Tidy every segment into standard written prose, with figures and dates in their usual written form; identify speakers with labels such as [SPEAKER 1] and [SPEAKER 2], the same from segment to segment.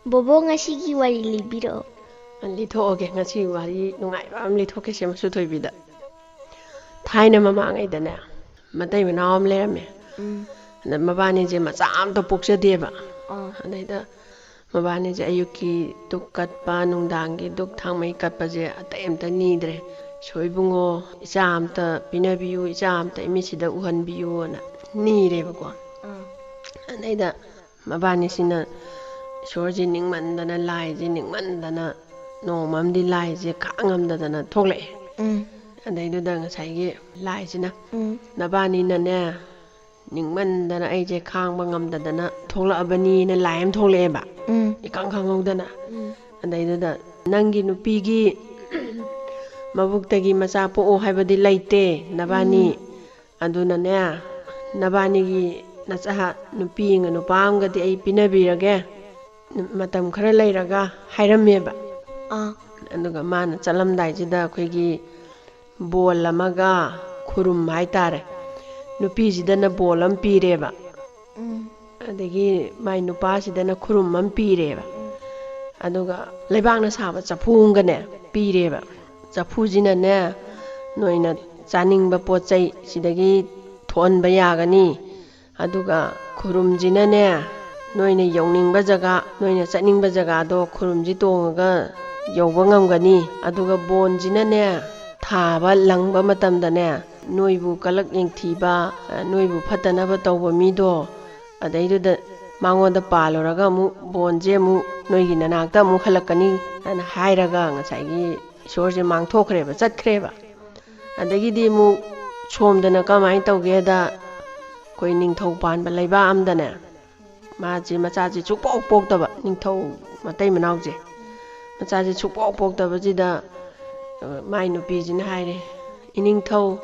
[SPEAKER 1] Bobo ngasi wari libiro.
[SPEAKER 2] Lithoke ngasi wari nungai am lithoke sem su thoibida. Thaina mamangaidane matai manawam lerame. Mabani je macha am to pokjadeba. Adaida mabani je ayuki duk katpa nungdangi duk thangmai katpa je atai amta nidre. Soibungo icha amta pibiyu icha amta imisida uhanbiyu na nirebako. Adaida mabani sina Sorji ningmandana laiji ningmandana nomamdi laiji kangamdana thogle adaiduda ngasai laijina nabani nane ningmandana aije khangba ngamdadana tholabani na laim thogleba ikang khangudana adaiduda nangi nupigi mabuktagi macha po haibadi laite nabani aduna ne nabani gi nacha nupi nga nupamgadi ai pinabirage matam khara leiraga hairameba aduga mana chalamdaijida khoigi bol amaga khurum haitare nupi jidana bol am pireba adagi mai nupa sidana khurum am pireba aduga leibangna saba chaphunga ne pireba chaphujina ne noina chaningba pochai sidagi thonba yagani aduga khurumjina ne noina yauningba jaga noina chatningba jaga do khurumji tongaga yauba ngamgani aduga bonjina ne thaba langba matamda ne noibu kalak yengthiba noibu phatanaba tawba mido adaiduda mangoda paloraga mu bonje mu noigi nanakta mu khalakani ana hairaga ngasaigi sorje mangthokhreba chatkreba adagidi mu somdana kamai tawgeda koi ningthau panba leiba amdane maji machaji chukpok poktaba ningthau matai manauje machaji chukpok poktaba jida mai nupi jin haire iningthau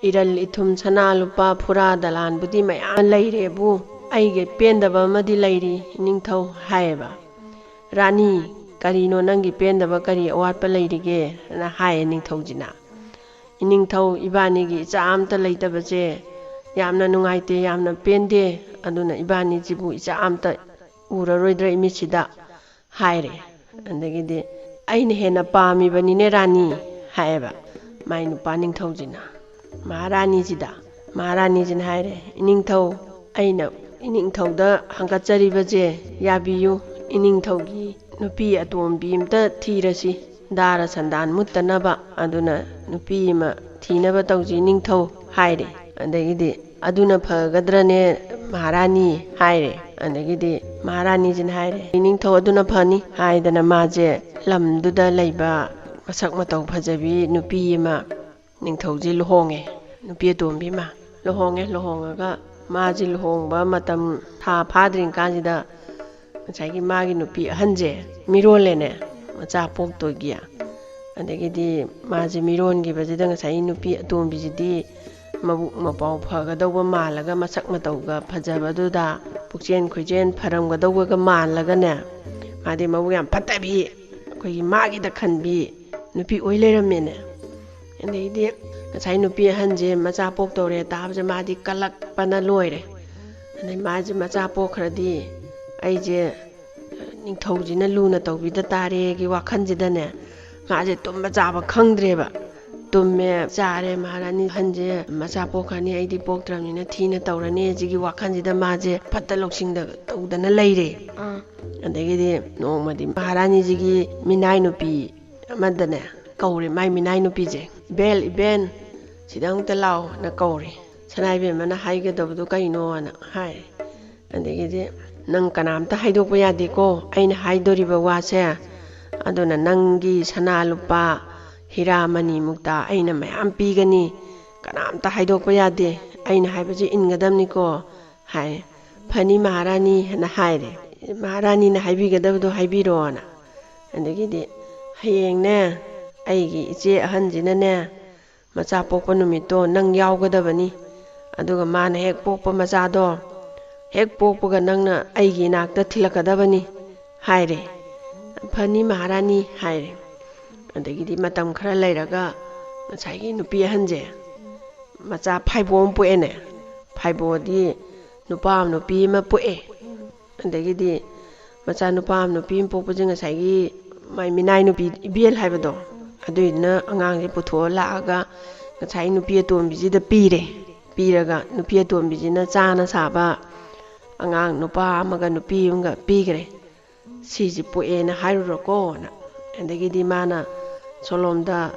[SPEAKER 2] iral ithum sana lupa phura dalan budi maya leirebu aige pendaba madi leiri iningthau haeba rani karino nangi pendaba kari awatpa leirige na haye ningthau jina iningthau ibani gi chaamta leitaba je yamna nungaite yamna pende aduna ibani jibu icha amta uraroidra imisida haire andagide aina hena pami bani ne rani haeba mai nupa ningthaujina maharani jin haire iningthau aina iningthauda hangachariba je yabiyu iningthaugi nupi atombi amta thirasi dara sandan muttanaba aduna nupi ma thinaba tauji ningthau haire andagide aduna phagadrane maharani haire andagidi maharani jin haire ningthau aduna phani haidana maje lamduda leiba masak matau phajabi nupi ma ningthauji luhonge nupi atombi ma luhongaga maji luhongba matam tha phadring kanjida machaigi magi nupi ahanje mirolene macha poktogia andagidi maji mirongi bajida ngasai nupi atombi jidi mabuk mapau phagadawa malaga masak matauga phajabaduda pukchen khoijen pharamgadawaga malaga ne madi mabu yam phatabi khoi magi da khanbi nupi oileramene endeidi ngasai nupi hanje macha poktore tabje madi kalak pana loire ane maji macha pokhradi aije ningthaujina luna tawbida tare gi wakhanjidane ngaje tumba jaba khangdreba tumme chare maharani hanje macha pokhani aidi poktramina thina tawrani jigi wakhanjida maje phatta loksingda tawdana leire andagidi nomadi maharani jigi minai nupi amadane kaure mai minai nupi je ben sidang talaw na kaure sanaibe mana haiga dabdu kaino na hai andagidi nang kanamta haidokpa yade ko aina haidoriba wase aduna nangi sana lupa hiramani mukta aina mayam pigani kanamta haidokpa yade aina haibaje ingadamni ko hai phani maharani na haire maharani na haibigadabdo haibiro na andagidi hayeng ne aigi iche ahanjina ne macha pokpa numito nang yawgadabani aduga mana hek pokpa macha do hek pokpaga nangna aigi nakta thilakadabani haire phani maharani haire andagidi matam khara leiraga machaigi nupi hanje macha phaibo poene phaibo di nupa nupi ma poe andagidi macha nupa nupi popo jinga saigi mai minai nupi ibel haibado aduina angang je putho laaga ngasai nupi atombi ji da piraga nupi atombi jina chana saba angang nupa amaga nupi unga pigre siji poena hairuroko na andagi di mana solomda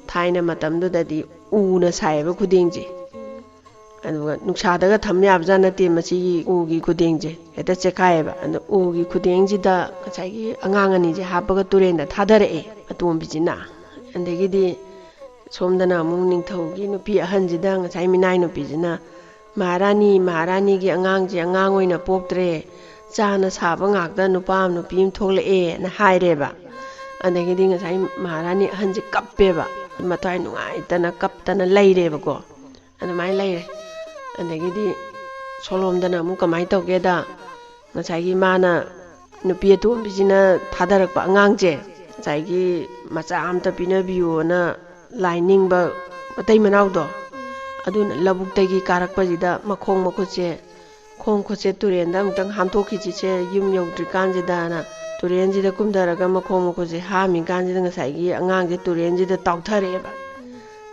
[SPEAKER 2] thaina matamdu dadi una saiba khudingji aduga nuksadaga thamyab jana te machi ugi khudingje eta chekaiba anu ugi khudingji da kachai angang ani je hapaga turenda thadare atombi jina andagi di somdana mung ningthaugi nupi ahanjida ngasai minai nupi jina maharani gi angang je angang oina poktre chana saba ngakda nupa nupi thokle na haireba andagi di ngasai maharani ahanji kappeba mathai nungai tana kaptana leireba ko adamai leire andagi di solomdana mu kamai tawgeda ngasai gi mana nupi atombi jina thadarakpa angang je ngasai gi macha amta pinabiyu na laining Atei manaudo aduna labuktagi karakpajida makhong makhutse khong khutse turenda amtang hamthokhichi che yum yautrikanjida na turenjida kumdaraga makhong makhutse hami kanjida ngasai angangje turenjida tauthareba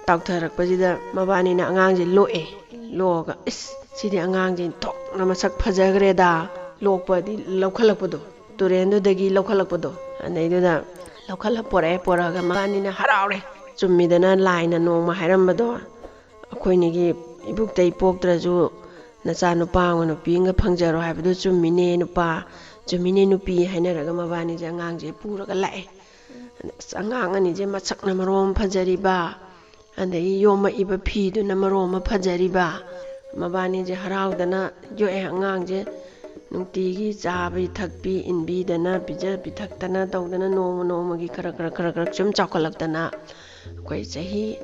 [SPEAKER 2] tautharakpajida mabani na angangje loga sidi angangje tok na masak phajagreda lokpadi lokhalakpado turendu dagi lokhalakpado anaiduda lokhalak poraga mabani na haraure chummidana laina nongma hairambado akoinigi ibuktai poktraju nacha nupa ngono pinga phangjaro haibadu chummine nupi hainaraga mabani je angangje puraga lae angang ani je machakna marom phajariba andai yoma iba phidu na marom phajariba mabani je haraudana yoe angangje nungtigi chabi thakpi inbi dana pija pithaktana tawdana noma gi khara chum chakhalaktana koi chahi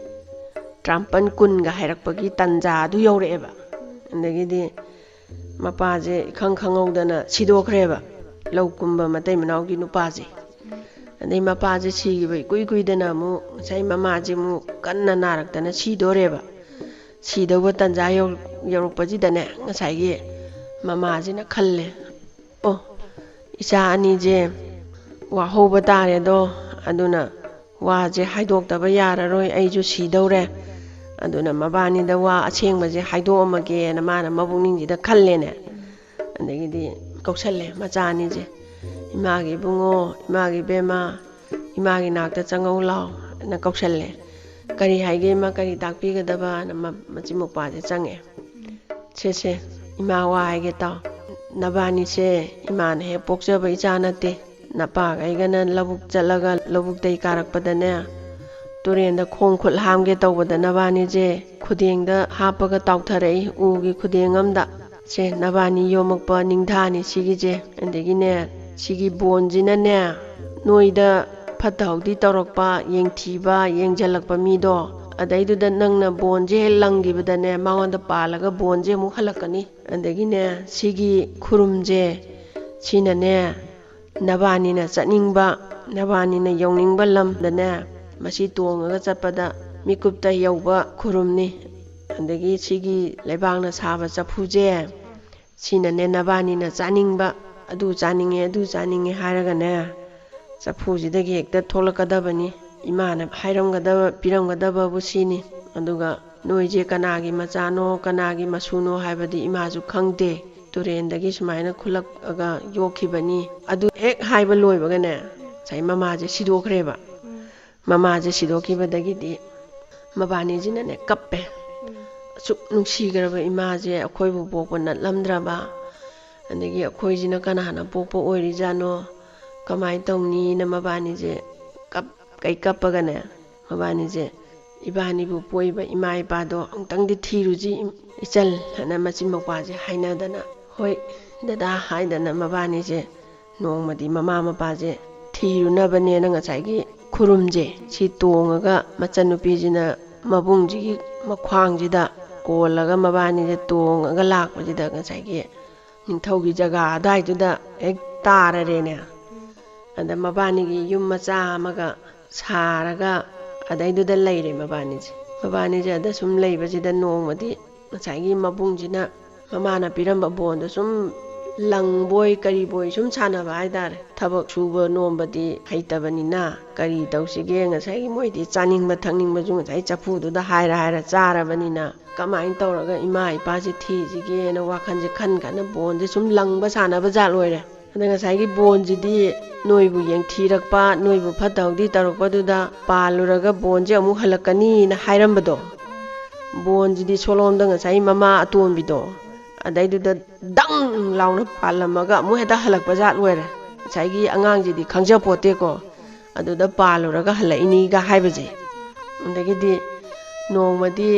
[SPEAKER 2] trampan kun ga hairakpagi tanja du yaureba andagi di mapa je khangkhangawdana sidokhreba laukumba matai manawgi nupa je andai mapa je sigibai kuidana mu sai mama je mu kanna naraktana sidoreba sidawa tanja yaurukpaji dane ngasai gi mama je na khalle icha ani je wa hoba tare do aduna wa je haidokdaba yararoi aiju sidore aduna mabani da wa achengba je haidokmage na mana mabungning jida khallene andagi di kauksalle machani je imagi bungo imagi bema imagi nakta changau law na kauksalle kari haige ma kari takpi gadaba na machimokpa je change se ima wa haige taw nabani se imane he pokjaba ichanate napa gaigana labuk chalaga labuk dei karakpadane turenda khong khul hamge tawbada nabani je khudengda hapaga tawtharei ugi khudengamda se nabani yomakpa ningthani sigi je andegi ne sigi bonjina ne noida phathaudi tawrakpa yengthiba yengjalakpa mido adaiduda nangna bonje langgibadane maonda palaga bonje mu halakani andegi ne sigi khurumje sina ne nabani na chatningba nabani na yawningba lamdane masi tongaga chatpada mikupta yauba khurumni andagi sigi leibangna saba chafuje sina ne nabani na chaningba adu chaninge haraga ne chafujidagi hekta tholakadabani imana hairamgadaba piramgadaba busini aduga noije kanagi machano kanagi masuno haibadi imaju khangde turendagi sumaina khulak aga yokhibani adu ek haiba loibagane sai mamaje sidokhreba mamaje sidokibadagi di mabani jina ne kappe suk nungsigraba imaje akhoibu pokpa natlamdraba andagi akhoijina kanana pokpa oirijano kamai tawni na mabani je kai kappagane mabani je ibani bu poiba ima ipado angtangdi thiruji ichal hana machimokpa je hainadana hoi dada haidana mabani je nongmadi mama mapa je thirunabane na ngasaigi khurumje si tongaga machanupi jina mabungji makhwangjida kolaga mabani je tongaga lakpajida ngasaigi ningthaugi jaga adaiduda ek tararene anda mabani gi yum macha amaga saraga adaiduda leire mabani je ada sum leibajida nongmadi ngasaigi mabungjina mamana piramba bondo sum ꯂꯪꯕꯣꯏ ꯀꯔꯤꯕꯣꯏ ꯁꯨꯝ ꯁꯥꯟꯅꯕ ꯍꯥꯏꯇꯥꯔꯦ ꯊꯕꯛ ꯁꯨꯕ ꯅꯣꯝꯕꯗꯤ ꯍꯩꯇꯕꯅꯤꯅ ꯀꯔꯤ ꯇꯧꯁꯤꯒꯦ ꯉꯁꯥꯏꯒꯤ ꯃꯣꯏꯗꯤ ꯆꯥꯅꯤꯡꯕ ꯊꯛꯅꯤꯡꯕꯁꯨ ꯉꯁꯥꯏ ꯆꯐꯨꯗꯨꯗ ꯍꯥꯏꯔ ꯆꯥꯔꯕꯅꯤꯅ ꯀꯃꯥꯏꯅ ꯇꯧꯔꯒ ꯏꯃꯥ ꯏꯄꯥꯁꯤ ꯊꯤꯁꯤꯒꯦꯅ ꯋꯥꯈꯜꯁꯦ ꯈꯟ ꯕꯣꯟꯁꯦ ꯁꯨꯝ ꯂꯪꯕ ꯁꯥꯟꯅꯕ ꯖꯥꯠ ꯑꯣꯏꯔꯦ ꯑꯗ ꯉꯁꯥꯏꯒꯤ ꯕꯣꯟꯁꯤꯗꯤ ꯅꯣꯏꯕꯨ ꯌꯦꯡꯊꯤꯔꯛꯄ ꯅꯣꯏꯕꯨ ꯐꯠꯇ ꯍꯥꯎꯊꯤ ꯇꯧꯔꯛꯄꯗꯨꯗ ꯄꯥꯜꯂꯨꯔꯒ ꯕꯣꯟꯁꯦ ꯑꯃꯨꯛ ꯍꯜꯂꯛꯀꯅꯤꯅ ꯍꯥꯏꯔꯝꯕꯗꯣ ꯕꯣꯟꯁꯤꯗꯤ ꯁꯣꯂꯣꯝꯗ ꯉꯁꯥꯏ ꯃꯃꯥ ꯑꯇꯣꯝꯕꯤꯗꯣ ꯑꯗꯩꯗꯨꯗ ꯗꯪ ꯂꯥꯎꯅ ꯄꯥꯜꯂꯝꯃꯒ ꯑꯃꯨꯛ ꯍꯦꯛꯇ ꯍꯜꯂꯛꯄ ꯖꯥꯠ ꯑꯣꯏꯔꯦ ꯉꯁꯥꯏꯒꯤ ꯑꯉꯥꯡꯁꯤꯗꯤ ꯈꯪꯖꯄꯣꯠꯇꯦꯀꯣ ꯑꯗꯨꯗ ꯄꯥꯜꯂꯨꯔꯒ ꯍꯜꯂꯛꯏꯅꯤꯒ ꯍꯥꯏꯕꯁꯦ ꯑꯗꯒꯤꯗꯤ ꯅꯣꯡꯃꯗꯤ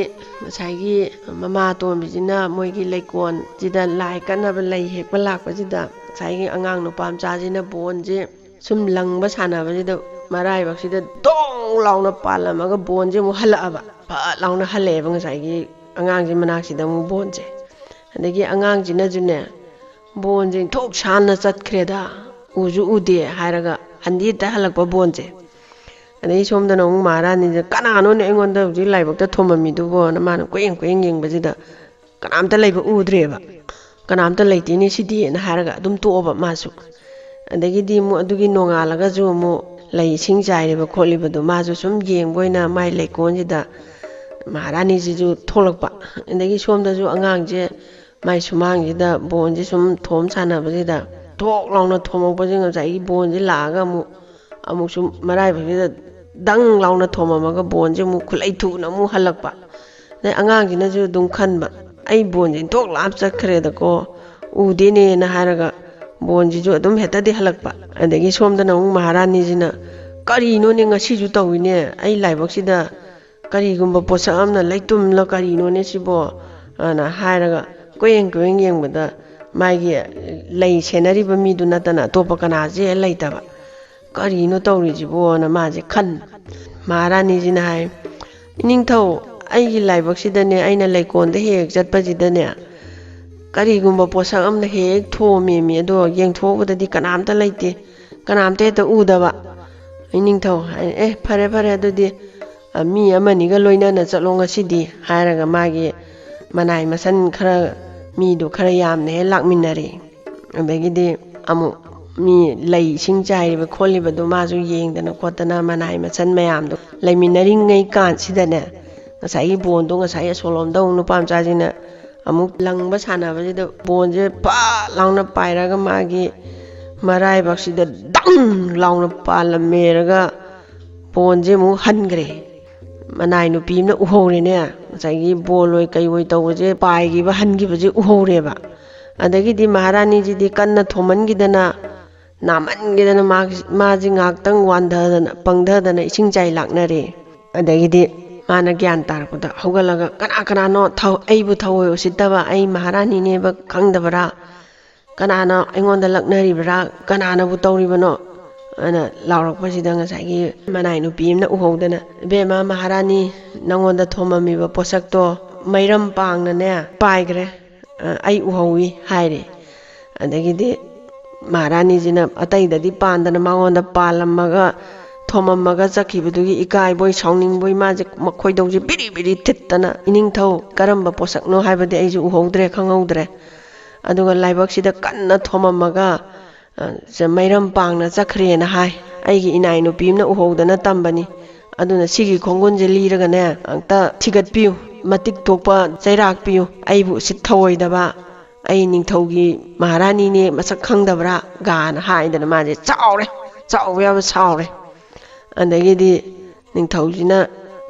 [SPEAKER 2] ꯉꯁꯥꯏꯒꯤ ꯃꯃꯥ ꯑꯇꯣꯝꯕꯤꯁꯤꯅ ꯃꯣꯏꯒꯤ ꯂꯩꯀꯣꯜꯁꯤꯗ ꯂꯥꯏ ꯀꯠꯅꯕ ꯂꯩ ꯍꯦꯛꯄ ꯂꯥꯛꯄꯁꯤꯗ ꯉꯁꯥꯏꯒꯤ ꯑꯉꯥꯡ ꯅꯨꯄꯥ ꯃꯆꯥꯁꯤꯅ ꯕꯣꯟꯁꯦ ꯁꯨꯝ ꯂꯪꯕ ꯁꯥꯟꯅꯕꯁꯤꯗ ꯃꯔꯥꯏꯕꯛꯁꯤꯗ ꯗꯣꯡ ꯂꯥꯎꯅ ꯄꯥꯜꯂꯝꯃꯒ ꯕꯣꯟꯁꯦ ꯑꯃꯨꯛ ꯍꯜꯂꯛꯑꯕ ꯐꯠ ꯂꯥꯎꯅ ꯍꯜꯂꯛꯑꯦꯕ ꯉꯁꯥꯏꯒꯤ ꯑꯉꯥꯡꯁꯤ ꯃꯅꯥꯛꯁꯤꯗ ꯑꯃꯨꯛ ꯕꯣꯟꯁꯦ ꯑꯗꯒꯤ ꯑꯉꯥꯡꯁꯤꯅꯁꯨꯅꯦ ꯕꯣꯟꯁꯦ ꯊꯣꯛ ꯁꯥꯟꯅ ꯆꯠꯈ꯭ꯔꯦꯗ ꯎꯁꯨ ꯎꯗꯦ ꯍꯥꯏꯔꯒ ꯍꯟꯗꯤ ꯍꯦꯛꯇ ꯍꯜꯂꯛꯄ ꯕꯣꯟꯁꯦ ꯑꯗꯩ ꯁꯣꯝꯗꯅ ꯑꯃꯨꯛ ꯃꯍꯥꯔꯥꯅꯤꯁꯦ ꯀꯅꯥꯅꯣꯅꯦ ꯑꯩꯉꯣꯟꯗ ꯍꯧꯖꯤꯛ ꯂꯥꯏꯕꯛꯇ ꯊꯣꯝꯃꯝꯃꯤꯗꯨꯕꯣꯅ ꯃꯥꯅ ꯀꯣꯌꯦꯡ ꯌꯦꯡꯕꯁꯤꯗ ꯀꯅꯥꯝꯇ ꯂꯩꯕ ꯎꯗ꯭ꯔꯦꯕ ꯀꯅꯥꯝꯇ ꯂꯩꯇꯦꯅꯦ ꯁꯤꯗꯤꯅ ꯍꯥꯏꯔꯒ ꯑꯗꯨꯝ ꯇꯣꯛꯑꯕ ꯃꯥꯁꯨ ꯑꯗꯒꯤꯗꯤ ꯑꯃꯨꯛ ꯑꯗꯨꯒꯤ ꯅꯣꯡꯉꯥꯜꯂꯒꯁꯨ ꯑꯃꯨꯛ ꯂꯩ ꯏꯁꯤꯡ ꯆꯥꯏꯔꯤꯕ ꯈꯣꯠꯂꯤꯕꯗꯣ ꯃꯥꯁꯨ ꯁꯨꯝ ꯌꯦꯡꯕ ꯑꯣꯏꯅ ꯃꯥꯏ ꯂꯩꯀꯣꯜꯁꯤꯗ ꯃꯍꯥꯔꯥꯅꯤꯁꯤꯁꯨ ꯊꯣꯛꯂꯛꯄ ꯑꯗꯒꯤ ꯁꯣꯝꯗꯁꯨ ꯑꯉꯥꯡꯁꯦ ꯃꯥꯏ ꯁꯨꯃꯥꯡꯁꯤꯗ ꯕꯣꯟꯁꯦ ꯁꯨꯝ ꯊꯣꯝ ꯁꯥꯟꯅꯕꯁꯤꯗ ꯊꯣꯛ ꯂꯥꯎꯅ ꯊꯣꯝꯃꯛꯄꯁꯦ ꯉꯁꯥꯏꯒꯤ ꯕꯣꯟꯁꯦ ꯂꯥꯛꯑꯒ ꯑꯃꯨꯛꯁꯨ ꯃꯔꯥꯏꯕꯛꯁꯤꯗ ꯗꯪ ꯂꯥꯎꯅ ꯊꯣꯝꯃꯝꯃꯒ ꯕꯣꯟꯁꯦ ꯑꯃꯨꯛ ꯈꯨꯠꯂꯩ ꯊꯨꯅ ꯑꯃꯨꯛ ꯍꯜꯂꯛꯄ ꯑꯗꯩ ꯑꯉꯥꯡꯁꯤꯅꯁꯨ ꯑꯗꯨꯝ ꯈꯟꯕ ꯑꯩ ꯕꯣꯟꯁꯦ ꯊꯣꯛ ꯂꯥꯞ ꯆꯠꯈ꯭ꯔꯦꯗꯀꯣ ꯎꯗꯦꯅꯦꯅ ꯍꯥꯏꯔꯒ ꯕꯣꯟꯁꯤꯁꯨ ꯑꯗꯨꯝ ꯍꯦꯛꯇꯗꯤ ꯍꯜꯂꯛꯄ ꯑꯗꯒꯤ ꯁꯣꯝꯗꯅ ꯑꯃꯨꯛ ꯃꯍꯥꯔꯥꯅꯤꯁꯤꯅ ꯀꯔꯤꯅꯣꯅꯦ ꯉꯁꯤꯁꯨ ꯇꯧꯏꯅꯦ ꯑꯩ ꯂꯥꯏꯕꯛꯁꯤꯗ ꯀꯔꯤꯒꯨꯝꯕ ꯄꯣꯠꯁꯛ ꯑꯃꯅ ꯂꯩꯇꯨꯝꯂ ꯀꯔꯤꯅꯣꯅꯦ ꯁꯤꯕꯣ ꯑꯅ ꯍꯥꯏꯔꯒ ꯀꯣꯌꯦꯡ ꯌꯦꯡꯕꯗ ꯃꯥꯒꯤ ꯂꯩ ꯁꯦꯟꯅꯔꯤꯕ ꯃꯤꯗꯨ ꯅꯠꯇꯅ ꯑꯇꯣꯞꯄ ꯀꯅꯥꯁꯦ ꯂꯩꯇꯕ ꯀꯔꯤꯅꯣ ꯇꯧꯔꯤꯁꯤꯕꯣꯅ ꯃꯥꯁꯦ ꯃꯍꯥꯔꯥꯅꯤꯁꯤꯅ ꯍꯥꯏ ꯏꯅꯤꯡꯊꯧ ꯑꯩꯒꯤ ꯂꯥꯏꯕꯛꯁꯤꯗꯅꯦ ꯑꯩꯅ ꯂꯩꯀꯣꯜꯗ ꯍꯦꯛ ꯆꯠꯄꯁꯤꯗꯅꯦ ꯀꯔꯤꯒꯨꯝꯕ ꯄꯣꯠꯁꯛ ꯑꯃꯅ ꯍꯦꯛ ꯊꯣꯝꯃꯦꯃꯤ ꯑꯗꯣ ꯌꯦꯡꯊꯣꯛꯎꯕꯗꯗꯤ ꯀꯅꯥꯝꯇ ꯂꯩꯇꯦ ꯀꯅꯥꯝꯇ ꯍꯦꯛꯇ ꯎꯗꯕ ꯏꯅꯤꯡꯊꯧ ꯐꯔꯦ ꯑꯗꯨꯗꯤ ꯃꯤ ꯑꯃꯅꯤꯒ ꯂꯣꯏꯅꯅ ꯆꯠꯂꯣ ꯉꯁꯤꯗꯤ ꯍꯥꯏꯔꯒ ꯃꯥꯒꯤ ꯃꯅꯥꯏ ꯃꯁꯟ ꯈꯔ ꯃꯤꯗꯣ ꯈꯔ ꯌꯥꯝꯅ ꯍꯦꯛ ꯂꯥꯛꯃꯤꯟꯅꯔꯦ ꯑꯗꯒꯤꯗꯤ ꯑꯃꯨꯛ ꯃꯤ ꯂꯩ ꯏꯁꯤꯡ ꯆꯥꯏꯔꯤꯕ ꯈꯣꯠꯂꯤꯕꯗꯣ ꯃꯥꯁꯨ ꯌꯦꯡꯗꯅ ꯈꯣꯠꯇꯅ ꯃꯅꯥꯏ ꯃꯁꯟ ꯃꯌꯥꯝꯗꯣ ꯂꯩꯃꯤꯟꯅꯔꯤꯉꯩ ꯀꯥꯟꯁꯤꯗꯅꯦ ꯉꯁꯥꯏꯒꯤ ꯕꯣꯟꯗꯣ ꯉꯁꯥꯏ ꯑꯁꯣꯂꯣꯝꯗ ꯑꯃꯨꯛ ꯅꯨꯄꯥ ꯃꯆꯥꯁꯤꯅ ꯑꯃꯨꯛ ꯂꯪꯕ ꯁꯥꯟꯅꯕꯁꯤꯗ ꯕꯣꯟꯁꯦ ꯄꯥꯠ ꯂꯥꯎꯅ ꯄꯥꯏꯔꯒ ꯃꯥꯒꯤ ꯃꯔꯥꯏꯕꯛꯁꯤꯗ ꯗꯪ ꯂꯥꯎꯅ ꯄꯥꯜꯂꯝꯃꯦꯔꯒ ꯕꯣꯟꯁꯦ ꯑꯃꯨꯛ ꯍꯟꯈ꯭ꯔꯦ ꯃꯅꯥꯏ ꯅꯨꯄꯤ ꯑꯃꯅ ꯎꯍꯧꯔꯦꯅꯦ ꯉꯁꯥꯏꯒꯤ ꯕꯣꯜ ꯑꯣꯏ ꯀꯩ ꯑꯣꯏ ꯇꯧꯕꯁꯦ ꯄꯥꯏꯈꯤꯕ ꯍꯟꯈꯤꯕꯁꯦ ꯎꯍꯧꯔꯦꯕ ꯑꯗꯒꯤꯗꯤ ꯃꯍꯥꯔꯥꯅꯤꯁꯤꯗꯤ ꯀꯟꯅ ꯊꯣꯝꯃꯟꯈꯤꯗꯅ ꯅꯥꯃꯟꯈꯤꯗꯅ ꯃꯥꯁꯤ ꯉꯥꯏꯍꯥꯛꯇꯪ ꯄꯪꯊꯗꯅ ꯏꯁꯤꯡ ꯆꯥꯏ ꯂꯥꯛꯅꯔꯦ ꯑꯗꯒꯤꯗꯤ ꯃꯥꯅ ꯒ꯭ꯌꯥꯟ ꯇꯥꯔꯛꯄꯗ ꯍꯧꯒꯠꯂꯒ ꯀꯅꯥꯅꯣ ꯑꯩꯕꯨ ꯊꯑꯣꯏ ꯎꯁꯤꯠꯇꯕ ꯑꯩ ꯃꯍꯥꯔꯥꯅꯤꯅꯦꯕ ꯈꯪꯗꯕꯔꯥ ꯀꯅꯥꯅ ꯑꯩꯉꯣꯟꯗ ꯂꯛꯅꯔꯤꯕꯔꯥ ꯀꯅꯥꯅꯕꯨ ꯇꯧꯔꯤꯕꯅꯣ ꯑꯅ ꯂꯥꯎꯔꯛꯄꯁꯤꯗ ꯉꯁꯥꯏꯒꯤ ꯃꯅꯥꯏ ꯅꯨꯄꯤ ꯑꯃꯅ ꯎꯍꯧꯗꯅ ꯏꯕꯦꯝꯃ ꯃꯍꯥꯔꯥꯅꯤ ꯅꯪꯉꯣꯟꯗ ꯊꯣꯝꯃꯝꯃꯤꯕ ꯄꯣꯠꯁꯛꯇꯣ ꯃꯩꯔꯝ ꯄꯥꯡꯅꯅꯦ ꯄꯥꯏꯈ꯭ꯔꯦ ꯑꯩ ꯎꯍꯧꯏ ꯍꯥꯏꯔꯦ ꯑꯗꯒꯤꯗꯤ ꯃꯍꯥꯔꯥꯅꯤꯁꯤꯅ ꯑꯇꯩꯗꯗꯤ ꯄꯥꯟꯗꯅ ꯃꯉꯣꯟꯗ ꯄꯥꯜꯂꯝꯃꯒ ꯊꯣꯝꯃꯝꯃꯒ ꯆꯠꯈꯤꯕꯗꯨꯒꯤ ꯏꯀꯥꯏꯕꯣꯏ ꯁꯥꯎꯅꯤꯡꯕꯣꯏ ꯃꯥꯁꯦ ꯃꯈꯣꯏꯗꯧꯁꯦ ꯕꯤꯔꯤ ꯊꯤꯠꯇꯅ ꯏꯅꯤꯡꯊꯧ ꯀꯔꯝꯕ ꯄꯣꯠꯁꯛꯅꯣ ꯍꯥꯏꯕꯗꯤ ꯑꯩꯁꯨ ꯎꯍꯧꯗ꯭ꯔꯦ ꯈꯪꯍꯧꯗ꯭ꯔꯦ ꯑꯗꯨꯒ ꯂꯥꯏꯕꯛꯁꯤꯗ ꯀꯟꯅ ꯊꯣꯝꯃꯝꯃꯒ ꯃꯩꯔꯝ ꯄꯥꯡꯅ ꯆꯠꯈ꯭ꯔꯦꯅ ꯍꯥꯏ ꯑꯩꯒꯤ ꯏꯅꯥꯏ ꯅꯨꯄꯤ ꯑꯃꯅ ꯎꯍꯧꯗꯅ ꯇꯝꯕꯅꯤ ꯑꯗꯨꯅ ꯁꯤꯒꯤ ꯈꯣꯡꯒꯨꯟꯁꯦ ꯂꯤꯔꯒꯅꯦ ꯑꯝꯇ ꯊꯤꯒꯠꯄꯤꯌꯨ ꯃꯇꯤꯛ ꯊꯣꯛꯄ ꯆꯩꯔꯥꯛ ꯄꯤꯌꯨ ꯑꯩꯕꯨ ꯎꯁꯤꯠ ꯊꯑꯣꯏꯗꯕ ꯑꯩ ꯅꯤꯡꯊꯧꯒꯤ ꯃꯍꯥꯔꯥꯅꯤꯅꯦ ꯃꯁꯛ ꯈꯪꯗꯕ꯭ꯔꯥ ꯒꯥꯅ ꯍꯥꯏꯗꯅ ꯃꯥꯁꯦ ꯆꯥꯎꯕ ꯌꯥꯕ ꯁꯥꯎꯔꯦ ꯑꯗꯒꯤꯗꯤ ꯅꯤꯡꯊꯧꯁꯤꯅ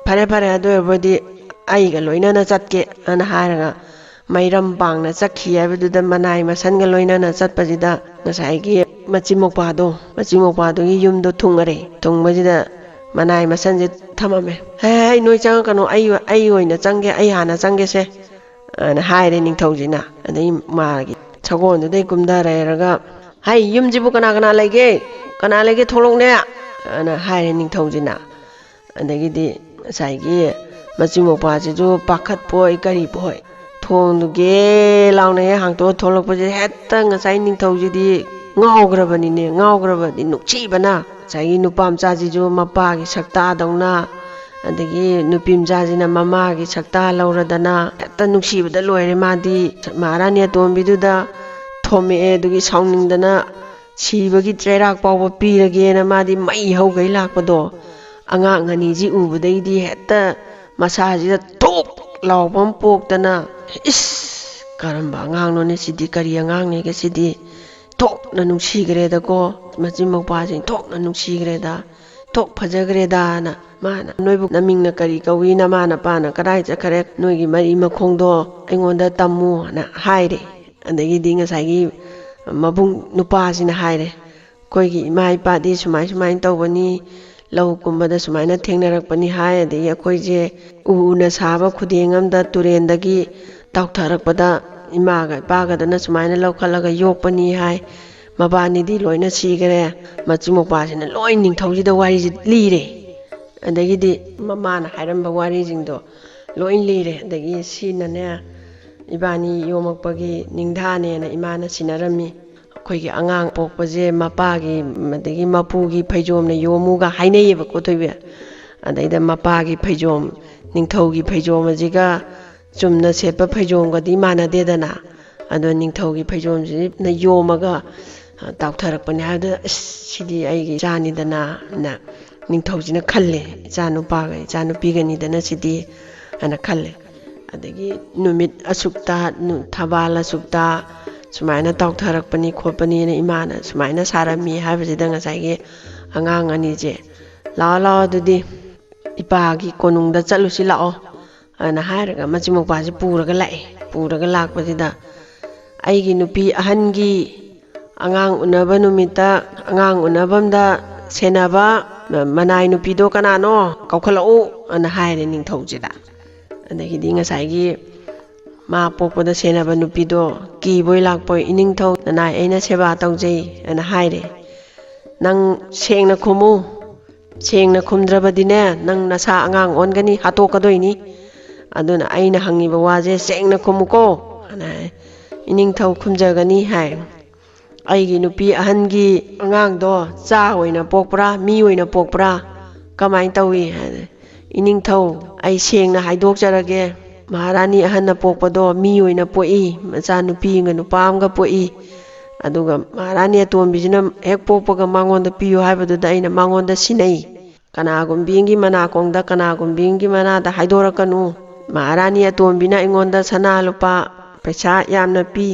[SPEAKER 2] ꯐꯔꯦ ꯑꯗꯨ ꯑꯣꯏꯔꯕꯗꯤ ꯑꯩꯒ ꯂꯣꯏꯅꯅ ꯆꯠꯀꯦ ꯑꯅ ꯍꯥꯏꯔꯒ ꯃꯩꯔꯝ ꯄꯥꯡꯅ ꯆꯠꯈꯤ ꯍꯥꯏꯕꯗꯨꯗ ꯃꯅꯥꯏ ꯃꯁꯟꯒ ꯂꯣꯏꯅꯅ ꯆꯠꯄꯁꯤꯗ ꯉꯁꯥꯏꯒꯤ ꯃꯆꯤꯃꯧꯄꯥꯗꯨꯒꯤ ꯌꯨꯝꯗꯣ ꯊꯨꯡꯕꯁꯤꯗ ꯃꯅꯥꯏ ꯃꯁꯟꯁꯦ ꯊꯝꯃꯝꯃꯦ ꯍꯦ ꯅꯣꯏ ꯆꯪꯉꯛꯀꯅꯣ ꯑꯩ ꯑꯣꯏꯅ ꯆꯪꯒꯦ ꯑꯩ ꯍꯥꯟꯅ ꯆꯪꯒꯦꯁꯦ ꯑꯅ ꯍꯥꯏꯔꯦ ꯅꯤꯡꯊꯧꯁꯤꯅ ꯑꯗꯩ ꯃꯥꯒꯤ ꯁꯒꯣꯜꯗꯨꯗꯩ ꯀꯨꯝꯊꯔꯦꯔꯒ ꯍꯩ ꯌꯨꯝꯁꯤꯕꯨ ꯀꯅꯥ ꯂꯩꯒꯦ ꯊꯣꯛꯂꯛꯅꯦ ꯑꯅ ꯍꯥꯏꯔꯦ ꯅꯤꯡꯊꯧꯁꯤꯅ ꯑꯗꯒꯤꯗꯤ ꯉꯁꯥꯏꯒꯤ ꯃꯆꯤꯃꯧꯄꯥꯁꯤꯁꯨ ꯄꯥꯈꯠꯄꯣꯏ ꯀꯔꯤꯕꯣꯏ ꯊꯣꯡꯗꯨꯒꯦ ꯂꯥꯎꯅ ꯍꯦꯛ ꯍꯥꯡꯇꯣꯛꯑ ꯊꯣꯛꯂꯛꯄꯁꯦ ꯍꯦꯛꯇ ꯉꯁꯥꯏ ꯅꯤꯡꯊꯧꯁꯤꯗꯤ ꯉꯥꯎꯈ꯭ꯔꯕꯗꯤ ꯅꯨꯡꯁꯤꯕꯅ ꯉꯁꯥꯏꯒꯤ ꯅꯨꯄꯥ ꯃꯆꯥꯁꯤꯁꯨ ꯃꯄꯥꯒꯤ ꯁꯛꯇꯥꯗꯧꯅ ꯑꯗꯒꯤ ꯅꯨꯄꯤ ꯃꯆꯥꯁꯤꯅ ꯃꯃꯥꯒꯤ ꯁꯛꯇꯥ ꯂꯧꯔꯗꯅ ꯍꯦꯛꯇ ꯅꯨꯡꯁꯤꯕꯗ ꯂꯣꯏꯔꯦ ꯃꯥꯗꯤ ꯃꯍꯥꯔꯥꯅꯤ ꯑꯇꯣꯝꯕꯤꯗꯨꯗ ꯊꯣꯝꯃꯛꯑꯦ ꯑꯗꯨꯒꯤ ꯁꯥꯎꯅꯤꯡꯗꯅ ꯁꯤꯕꯒꯤ ꯆꯩꯔꯥꯛ ꯐꯥꯎꯕ ꯄꯤꯔꯒꯦꯅ ꯃꯥꯗꯤ ꯃꯩ ꯍꯧꯒꯩ ꯂꯥꯛꯄꯗꯣ ꯑꯉꯥꯡ ꯑꯅꯤꯁꯤ ꯎꯕꯗꯩꯗꯤ ꯍꯦꯛꯇ ꯃꯁꯥꯁꯤꯗ ꯊꯣꯛ ꯂꯥꯎꯕ ꯑꯃ ꯄꯣꯛꯇꯅ ꯏꯁ ꯀꯔꯝꯕ ꯑꯉꯥꯡꯅꯣꯅꯦ ꯁꯤꯗꯤ ꯀꯔꯤ ꯑꯉꯥꯡꯅꯦꯒꯦ ꯁꯤꯗꯤ ꯊꯣꯛꯅ ꯅꯨꯡꯁꯤꯈ꯭ꯔꯦꯗꯀꯣ ꯃꯆꯤꯟ ꯃꯧꯄꯥꯁꯤꯡ ꯊꯣꯛꯅ ꯅꯨꯡꯁꯤꯈ꯭ꯔꯦꯗ ꯊꯣꯛ ꯐꯖꯈ꯭ꯔꯦꯗꯥꯅ ꯃꯥꯅ ꯅꯣꯏꯕꯨ ꯅꯃꯤꯡꯅ ꯀꯔꯤ ꯀꯧꯏ ꯅꯃꯥ ꯅꯄꯥꯅ ꯀꯗꯥꯏ ꯆꯠꯈ꯭ꯔꯦ ꯅꯣꯏꯒꯤ ꯃꯔꯤ ꯃꯈꯣꯡꯗꯣ ꯑꯩꯉꯣꯟꯗ ꯇꯝꯃꯨꯅ ꯍꯥꯏꯔꯦ ꯑꯗꯒꯤꯗꯤ ꯉꯁꯥꯏꯒꯤ ꯃꯕꯨꯡ ꯅꯨꯄꯥꯁꯤꯅ ꯍꯥꯏꯔꯦ ꯑꯩꯈꯣꯏꯒꯤ ꯏꯃꯥ ꯏꯄꯥꯗꯤ ꯁꯨꯃꯥꯏꯅ ꯇꯧꯕꯅꯤ ꯂꯧ ꯀꯨꯝꯕꯗ ꯁꯨꯃꯥꯏꯅ ꯊꯦꯡꯅꯔꯛꯄꯅꯤ ꯍꯥꯏ ꯑꯗꯒꯤ ꯑꯩꯈꯣꯏꯁꯦ ꯎꯅ ꯁꯥꯕ ꯈꯨꯗꯦꯡ ꯑꯃꯗ ꯇꯨꯔꯦꯟꯗꯒꯤ ꯇꯥꯎꯊꯔꯛꯄꯗ ꯏꯃꯥꯒ ꯏꯄꯥꯒꯗꯅ ꯁꯨꯃꯥꯏꯅ ꯂꯧꯈꯠꯂꯒ ꯌꯣꯛꯄꯅꯤ ꯍꯥꯏ ꯃꯕꯥꯅꯤꯗꯤ ꯂꯣꯏꯅ ꯁꯤꯈꯔꯦ ꯃꯆꯤꯟ ꯃꯧꯄꯥꯁꯤꯅ ꯂꯣꯏ ꯅꯤꯡꯊꯧꯁꯤꯗ ꯋꯥꯔꯤꯁꯤ ꯂꯤꯔꯦ ꯑꯗꯒꯤꯗꯤ ꯃꯃꯥꯅ ꯍꯥꯏꯔꯝꯕ ꯋꯥꯔꯤꯁꯤꯡꯗꯣ ꯂꯣꯏ ꯂꯤꯔꯦ ꯑꯗꯒꯤ ꯁꯤꯅꯅꯦ ꯏꯕꯥꯅꯤ ꯌꯣꯝꯃꯛꯄꯒꯤ ꯅꯤꯡꯊꯥꯅꯦꯅ ꯏꯃꯥꯅ ꯁꯤꯟꯅꯔꯝꯃꯤ ꯑꯩꯈꯣꯏꯒꯤ ꯑꯉꯥꯡ ꯄꯣꯛꯄꯁꯦ ꯃꯄꯥꯒꯤ ꯑꯗꯒꯤ ꯃꯄꯨꯒꯤ ꯐꯩꯖꯣꯝꯅ ꯌꯣꯝꯃꯨꯒ ꯍꯥꯏꯅꯩꯌꯦꯕꯀꯣ ꯊꯣꯏꯕꯤ ꯑꯗꯩꯗ ꯃꯄꯥꯒꯤ ꯐꯩꯖꯣꯝ ꯅꯤꯡꯊꯧꯒꯤ ꯐꯩꯖꯣꯝ ꯑꯁꯤꯒ ꯆꯨꯝꯅ ꯁꯦꯠꯄ ꯐꯩꯖꯣꯝꯒꯗꯤ ꯃꯥꯟꯅꯗꯦꯗꯅ ꯑꯗꯣ ꯅꯤꯡꯊꯧꯒꯤ ꯐꯩꯖꯣꯝꯁꯤꯅ ꯌꯣꯝꯃꯒ ꯇꯥꯎꯊꯔꯛꯄꯅꯤ ꯍꯥꯏꯕꯗ ꯑꯁ ꯁꯤꯗꯤ ꯑꯩꯒꯤ ꯏꯆꯥꯅꯤꯗꯅ ꯅꯤꯡꯊꯧꯁꯤꯅ ꯈꯜꯂꯦ ꯏꯆꯥ ꯅꯨꯄꯥꯒ ꯏꯆꯥ ꯅꯨꯄꯤꯒꯅꯤꯗꯅ ꯁꯤꯗꯤ ꯍꯥꯏꯅ ꯈꯜꯂꯦ ꯑꯗꯒꯤ ꯅꯨꯃꯤꯠ ꯑꯁꯨꯛꯇ ꯊꯕꯥꯜ ꯑꯁꯨꯛꯇ ꯁꯨꯃꯥꯏꯅ ꯇꯥꯎꯊꯔꯛꯄꯅꯤ ꯈꯣꯠꯄꯅꯤꯅ ꯏꯃꯥꯅ ꯁꯨꯃꯥꯏꯅ ꯁꯥꯔꯝꯃꯤ ꯍꯥꯏꯕꯁꯤꯗ ꯉꯁꯥꯏꯒꯤ ꯑꯉꯥꯡ ꯑꯅꯤꯁꯦ ꯂꯥꯛꯑꯣ ꯑꯗꯨꯗꯤ ꯏꯄꯥꯒꯤ ꯀꯣꯅꯨꯡꯗ ꯆꯠꯂꯨꯁꯤ ꯂꯥꯛꯑꯣ ꯑꯅ ꯍꯥꯏꯔꯒ ꯃꯆꯤꯟ ꯃꯧꯄꯥꯁꯤ ꯄꯨꯔꯒ ꯂꯥꯛꯑꯦ ꯄꯨꯔꯒ ꯂꯥꯛꯄꯁꯤꯗ ꯑꯩꯒꯤ ꯅꯨꯄꯤ ꯑꯍꯟꯒꯤ ꯑꯉꯥꯡ ꯎꯅꯕ ꯅꯨꯃꯤꯠꯇ ꯑꯉꯥꯡ ꯎꯅꯕꯝꯗ ꯁꯦꯟꯅꯕ ꯃꯅꯥꯏ ꯅꯨꯄꯤꯗꯣ ꯀꯅꯥꯅꯣ ꯀꯧꯈꯠꯂꯛꯎ ꯑꯅ ꯍꯥꯏꯔꯦ ꯅꯤꯡꯊꯧꯁꯤꯗ ꯑꯗꯒꯤꯗꯤ ꯉꯁꯥꯏꯒꯤ ꯃꯥ ꯄꯣꯛꯄꯗ ꯁꯦꯟꯅꯕ ꯅꯨꯄꯤꯗꯣ ꯀꯤꯕꯣꯏ ꯂꯥꯛꯄꯣꯏ ꯏꯅꯤꯡꯊꯧ ꯅꯅꯥꯏ ꯑꯩꯅ ꯁꯦꯕꯥ ꯇꯧꯖꯩ ꯑꯅ ꯍꯥꯏꯔꯦ ꯅꯪ ꯁꯦꯡꯅ ꯈꯨꯝꯃꯨ ꯁꯦꯡꯅ ꯈꯨꯝꯗ꯭ꯔꯕꯗꯤꯅꯦ ꯅꯪ ꯅꯁꯥ ꯑꯉꯥꯡ ꯑꯣꯟꯒꯅꯤ ꯍꯥꯠꯇꯣꯛꯀꯗꯣꯏꯅꯤ ꯑꯗꯨꯅ ꯑꯩꯅ ꯍꯪꯉꯤꯕ ꯋꯥꯁꯦ ꯁꯦꯡꯅ ꯈꯨꯝꯃꯨꯀꯣ ꯑꯅ ꯍꯥꯏ ꯏꯅꯤꯡꯊꯧ ꯈꯨꯝꯖꯒꯅꯤ ꯍꯥꯏ ꯑꯩꯒꯤ ꯅꯨꯄꯤ ꯑꯍꯟꯒꯤ ꯑꯉꯥꯡꯗꯣ ꯆꯥ ꯑꯣꯏꯅ ꯄꯣꯛꯄ꯭ꯔꯥ ꯃꯤ ꯑꯣꯏꯅ ꯄꯣꯛꯄ꯭ꯔꯥ ꯀꯃꯥꯏꯅ ꯇꯧꯏ ꯍꯥꯏ ꯏꯅꯤꯡꯊꯧ ꯑꯩ ꯁꯦꯡꯅ ꯍꯥꯏꯗꯣꯛꯆꯔꯒꯦ ꯃꯍꯥꯔꯥꯅꯤ ꯑꯍꯟꯅ ꯄꯣꯛꯄꯗꯣ ꯃꯤ ꯑꯣꯏꯅ ꯄꯣꯛꯏ ꯃꯆꯥ ꯅꯨꯄꯤ ꯑꯃꯒ ꯅꯨꯄꯥ ꯑꯃꯒ ꯄꯣꯛꯏ ꯑꯗꯨꯒ ꯃꯍꯥꯔꯥꯅꯤ ꯑꯇꯣꯝꯕꯤꯁꯤꯅ ꯍꯦꯛ ꯄꯣꯛꯄꯒ ꯃꯉꯣꯟꯗ ꯄꯤꯌꯨ ꯍꯥꯏꯕꯗꯨꯗ ꯑꯩꯅ ꯃꯉꯣꯟꯗ ꯁꯤꯟꯅꯩ ꯀꯅꯥꯒꯨꯝꯕꯤ ꯑꯃꯒꯤ ꯃꯅꯥꯀꯣꯡꯗ ꯀꯅꯥꯒꯨꯝꯕꯤ ꯑꯃꯒꯤ ꯃꯅꯥꯗ ꯍꯥꯏꯗꯣꯔꯛꯀꯅꯨ ꯃꯍꯥꯔꯥꯅꯤ ꯑꯇꯣꯝꯕꯤꯅ ꯑꯩꯉꯣꯟꯗ ꯁꯅꯥ ꯂꯨꯄꯥ ꯄꯩꯁꯥ ꯌꯥꯝꯅ ꯄꯤ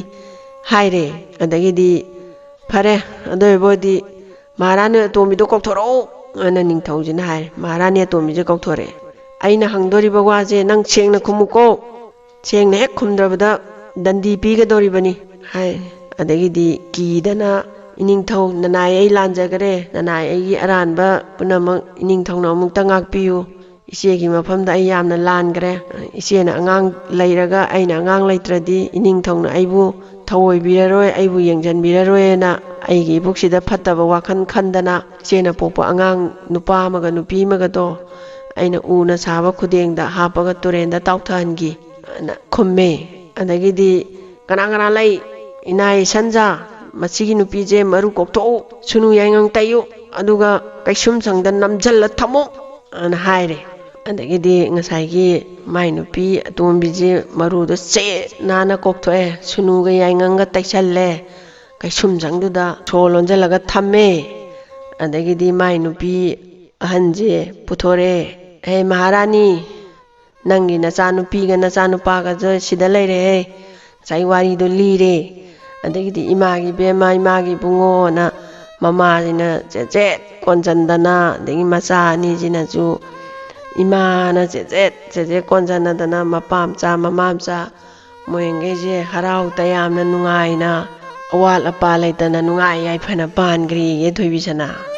[SPEAKER 2] ꯍꯥꯏꯔꯦ ꯑꯗꯒꯤꯗꯤ ꯐꯔꯦ ꯑꯗꯨ ꯑꯣꯏꯕꯣꯏꯗꯤ ꯃꯍꯥꯔꯥꯅꯤ ꯑꯇꯣꯝꯕꯤꯗꯣ ꯀꯧꯊꯣꯔꯛꯎ ꯑꯅ ꯅꯤꯡꯊꯧꯁꯤꯅ ꯍꯥꯏꯔꯦ ꯃꯍꯥꯔꯥꯅꯤ ꯑꯇꯣꯝꯕꯤꯁꯦ ꯀꯧꯊꯣꯔꯛꯑꯦ ꯑꯩꯅ ꯍꯪꯗꯣꯔꯤꯕ ꯋꯥꯁꯦ ꯅꯪ ꯁꯦꯡꯅ ꯈꯨꯝꯃꯨꯀꯣ ꯁꯦꯡꯅ ꯍꯦꯛ ꯈꯨꯝꯗ꯭ꯔꯕꯗ ꯗꯟꯗꯤ ꯄꯤꯒꯗꯧꯔꯤꯕꯅꯤ ꯍꯥꯏ ꯑꯗꯒꯤꯗꯤ ꯀꯤꯗꯅ ꯏꯅꯤꯡꯊꯧ ꯅꯅꯥꯏ ꯑꯩ ꯂꯥꯟꯖꯈꯔꯦ ꯅꯅꯥꯏ ꯑꯩꯒꯤ ꯑꯔꯥꯟꯕ ꯄꯨꯝꯅꯃꯛ ꯏꯅꯤꯡꯊꯧꯅ ꯑꯃꯨꯛꯇ ꯉꯥꯛꯄꯤꯌꯨ ꯏꯆꯦꯒꯤ ꯃꯐꯝꯗ ꯑꯩ ꯌꯥꯝꯅ ꯂꯥꯟꯈ꯭ꯔꯦ ꯏꯆꯦꯅ ꯑꯉꯥꯡ ꯂꯩꯔꯒ ꯑꯩꯅ ꯑꯉꯥꯡ ꯂꯩꯇ꯭ꯔꯗꯤ ꯏꯅꯤꯡꯊꯧꯅ ꯑꯩꯕు ꯊꯧꯑꯣꯏꯕꯤꯔꯔꯣꯏ ꯑꯩꯕꯨ ꯌꯦꯡꯁꯤꯟꯕꯤꯔꯔꯣꯏꯅ ꯑꯩꯒꯤ ꯏꯕꯨꯛꯁꯤꯗ ꯐꯠꯇꯕ ꯋꯥꯈꯜ ꯈꯟꯗꯅ ꯏꯆꯦꯅ ꯄꯣꯛꯄ ꯑꯉꯥꯡ ꯅꯨꯄꯥ ꯑꯃꯒ ꯅꯨꯄꯤ ꯑꯃꯒꯗꯣ ꯑꯩꯅ ꯎꯅ ꯁꯥꯕ ꯈꯨꯗꯦꯡꯗ ꯍꯥꯞꯄꯒ ꯇꯨꯔꯦꯟꯗ ꯇꯥꯎꯊꯍꯟꯈꯤ ꯑꯅ ꯈꯨꯝꯃꯦ ꯑꯗꯒꯤꯗꯤ ꯀꯅꯥ ꯂꯩ ꯏꯅꯥꯏ ꯁꯟꯖꯥ ꯃꯁꯤꯒꯤ ꯅꯨꯄꯤꯁꯦ ꯃꯔꯨ ꯀꯣꯛꯊꯣꯛꯎ ꯁꯨꯅꯨ ꯌꯥꯏꯉꯪ ꯇꯩꯌꯨ ꯑꯗꯨꯒ ꯀꯩꯁꯨꯝꯁꯪꯗ ꯅꯝꯖꯜꯂ ꯊꯝꯃꯨ ꯑꯅ ꯍꯥꯏꯔꯦ ꯑꯗꯒꯤꯗꯤ ꯉꯁꯥꯏꯒꯤ ꯃꯥꯏ ꯅꯨꯄꯤ ꯑꯇꯣꯝꯕꯤꯁꯦ ꯃꯔꯨꯗꯣ ꯆꯦꯠ ꯅꯥꯟꯅ ꯀꯣꯛꯊꯣꯛꯑꯦ ꯁꯨꯅꯨꯒ ꯌꯥꯏꯉꯪꯒ ꯇꯩꯁꯜꯂꯦ ꯀꯩꯁꯨꯝꯁꯪꯗꯨꯗ ꯁꯣ ꯂꯣꯟꯁꯤꯜꯂꯒ ꯊꯝꯃꯦ ꯑꯗꯒꯤꯗꯤ ꯃꯥꯏ ꯅꯨꯄꯤ ꯑꯍꯟꯁꯦ ꯄꯨꯊꯣꯔꯛꯑꯦ ꯍꯦ ꯃꯍꯥꯔꯥꯅꯤ ꯅꯪꯒꯤ ꯅꯆꯥꯅꯨꯄꯤꯒ ꯅꯆꯥꯅꯨꯄꯥꯒꯁꯨ ꯁꯤꯗ ꯂꯩꯔꯦꯍꯦ ꯉꯁꯥꯏ ꯋꯥꯔꯤꯗꯣ ꯂꯤꯔꯦ ꯑꯗꯒꯤꯗꯤ ꯏꯃꯥꯒꯤ ꯕꯦꯝꯃ ꯏꯃꯥꯒꯤ ꯕꯨꯡꯉꯣꯅ ꯃꯃꯥꯁꯤꯅ ꯆꯦꯠ ꯀꯣꯟꯁꯤꯟꯗꯅ ꯑꯗꯒꯤ ꯃꯆꯥ ꯑꯅꯤꯁꯤꯅꯁꯨ ꯏꯃꯥꯅ ꯆꯦꯠ ꯀꯣꯟꯁꯤꯟꯅꯗꯅ ꯃꯄꯥ ꯃꯆꯥ ꯃꯃꯥ ꯃꯆꯥ ꯃꯣꯏꯈꯩꯁꯦ ꯍꯔꯥꯎ ꯇꯌꯥꯝꯅ ꯅꯨꯡꯉꯥꯏꯅ ꯑꯋꯥꯠ ꯑꯄꯥ ꯂꯩꯇꯅ ꯅꯨꯡꯉꯥꯏ ꯌꯥꯏꯐꯅ ꯄꯥꯟꯈ꯭ꯔꯦꯌꯦ ꯊꯣꯏꯕꯤꯁꯅꯥ